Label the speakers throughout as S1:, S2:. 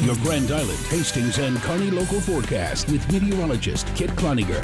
S1: Your Grand Island, Hastings, and Kearney local forecast with meteorologist Kit Cloninger.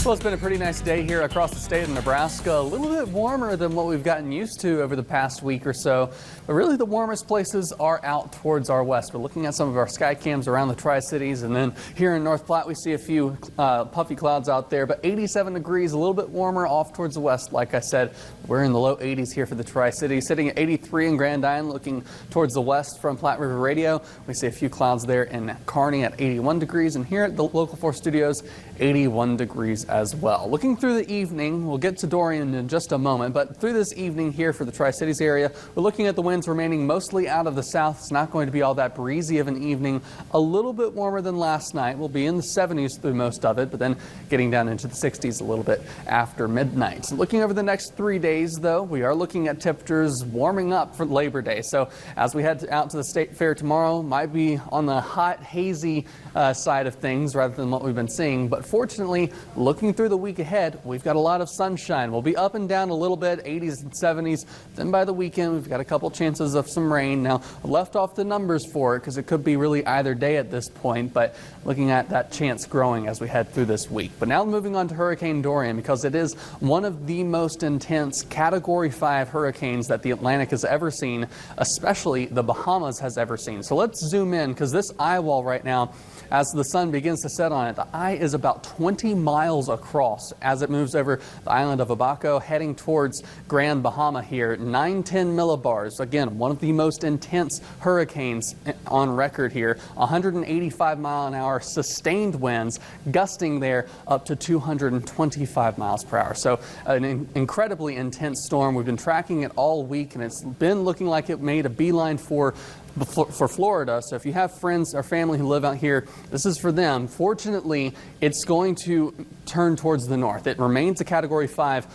S2: Well, it's been a pretty nice day here across the state of Nebraska. A little bit warmer than what we've gotten used to over the past week or so. But really the warmest places are out towards our west. We're looking at some of our sky cams around the Tri-Cities, and then here in North Platte we see a few puffy clouds out there. But 87 degrees, a little bit warmer off towards the west. Like I said, we're in the low 80s here for the Tri-Cities. Sitting at 83 in Grand Island, looking towards the west from Platte River Radio. We see a few clouds there in Kearney at 81 degrees. And here at the Local 4 studios, 81 degrees as well. Looking through the evening, we'll get to Dorian in just a moment, but through this evening here for the Tri-Cities area, we're looking at the winds remaining mostly out of the south. It's not going to be all that breezy of an evening. A little bit warmer than last night. We'll be in the 70s through most of it, but then getting down into the 60s a little bit after midnight. So looking over the next 3 days, though, we are looking at temperatures warming up for Labor Day. So as we head out to the State Fair tomorrow, might be on the hot, hazy side of things rather than what we've been seeing. But fortunately, looking through the week ahead, we've got a lot of sunshine. We'll be up and down a little bit, 80s and 70s. Then by the weekend, we've got a couple chances of some rain. Now, I left off the numbers for it because it could be really either day at this point, but looking at that chance growing as we head through this week. But now moving on to Hurricane Dorian, because it is one of the most intense Category 5 hurricanes that the Atlantic has ever seen, especially the Bahamas has ever seen. So let's zoom in, because this eye wall right now, as the sun begins to set on it, the eye is about 20 miles across as it moves over the island of Abaco, heading towards Grand Bahama here. 910 millibars. Again, one of the most intense hurricanes on record here. 185 mile an hour sustained winds, gusting there up to 225 miles per hour. So an incredibly intense storm. We've been tracking it all week, and it's been looking like it made a beeline for Florida. So if you have friends or family who live out here, this is for them. Fortunately, it's going to turn towards the north. It remains a Category 5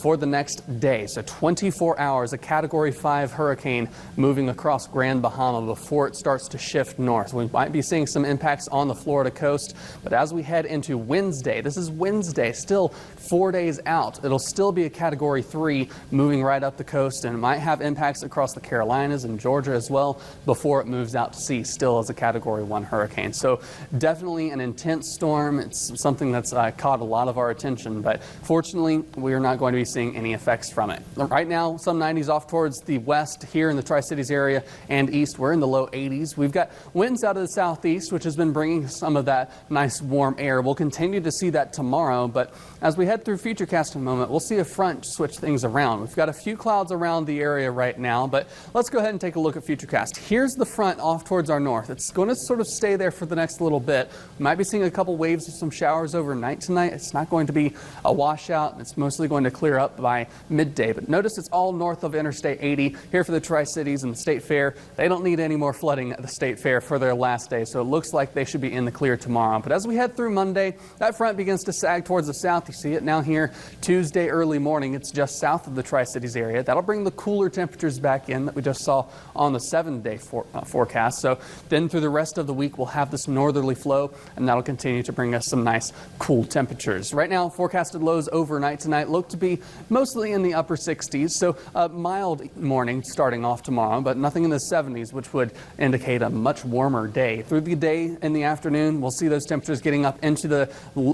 S2: for the next day. So 24 hours, a Category 5 hurricane moving across Grand Bahama before it starts to shift north. We might be seeing some impacts on the Florida coast, but as we head into Wednesday, this is Wednesday, still 4 days out, it'll still be a Category 3 moving right up the coast, and it might have impacts across the Carolinas and Georgia as well before it moves out to sea, still as a Category 1 hurricane. So definitely an intense storm. It's something that's caught a lot of our attention, but fortunately, we are not going to be seeing any effects from it. Right now, some 90s off towards the west here in the Tri-Cities area and east. We're in the low 80s. We've got winds out of the southeast, which has been bringing some of that nice warm air. We'll continue to see that tomorrow, but as we head through Futurecast in a moment, we'll see a front switch things around. We've got a few clouds around the area right now, but let's go ahead and take a look at Futurecast. Here's the front off towards our north. It's going to sort of stay there for the next little bit. We might be seeing a couple waves of some showers overnight tonight. It's not going to be a washout. It's mostly going to clear up by midday. But notice it's all north of Interstate 80 here for the Tri-Cities and the State Fair. They don't need any more flooding at the State Fair for their last day, so it looks like they should be in the clear tomorrow. But as we head through Monday, that front begins to sag towards the south. You see it now here Tuesday early morning. It's just south of the Tri-Cities area. That'll bring the cooler temperatures back in that we just saw on the 7-day forecast. So then through the rest of the week, we'll have this northerly flow, and that'll continue to bring us some nice cool temperatures. Right now, forecasted lows overnight tonight look to be mostly in the upper 60s, so a mild morning starting off tomorrow, but nothing in the 70s, which would indicate a much warmer day. Through the day in the afternoon, we'll see those temperatures getting up into the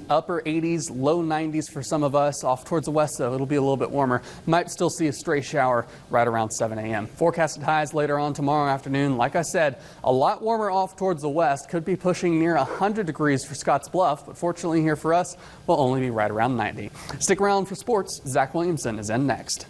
S2: upper 80s, low 90s for some of us. Off towards the west, though, it'll be a little bit warmer. Might still see a stray shower right around 7 a.m. Forecasted highs later on tomorrow afternoon. Like I said, a lot warmer off towards the west. Could be pushing near 100 degrees for Scotts Bluff, but fortunately here for us, we'll only be right around 90. Stick around for sports. Zach Williamson is in next.